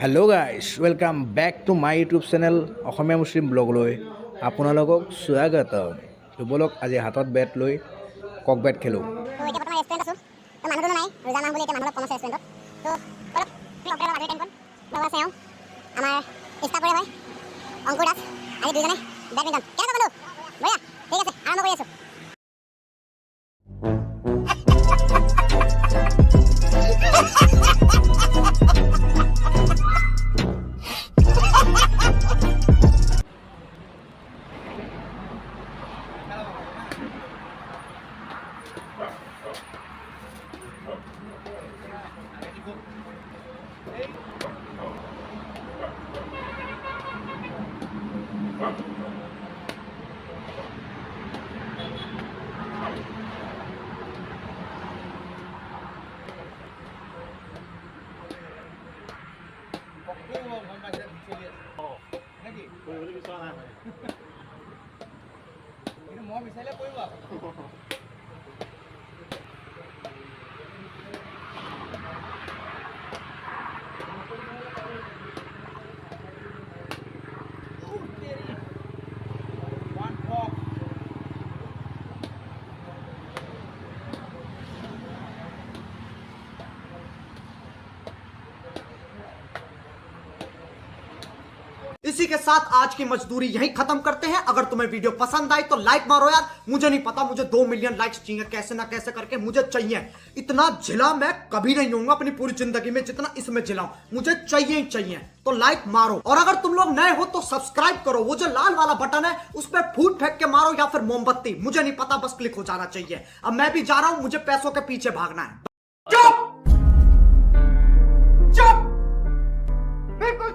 Hello' guys welcome back to my YouTube channel Asomiya মুছলিম ব্লগলৈ আপোনালোকক স্বাগতম। তো বলক আজি হাতত বেট লৈ কক বেট খেলোঁ। মই বিচাৰিলে কৰিব इसी के साथ आज की मजदूरी यहीं खत्म करते हैं। अगर तुम्हें वीडियो पसंद आई तो लाइक मारो यार। मुझे नहीं पता, मुझे 2 मिलियन लाइक्स चाहिए, कैसे ना कैसे करके मुझे चाहिए। इतना झिला मैं कभी नहीं होऊंगा अपनी पूरी जिंदगी में जितना इसमें झिलाऊं, मुझे चाहिए ही चाहिए। तो लाइक मारो, और अगर तुम लोग नए हो तो सब्सक्राइब करो। वो जो लाल वाला बटन है उस पर फूट फेंक के मारो या फिर मोमबत्ती, मुझे नहीं पता, बस क्लिक हो जाना चाहिए। अब मैं भी जा रहा हूं, मुझे पैसों के पीछे भागना है। चुप!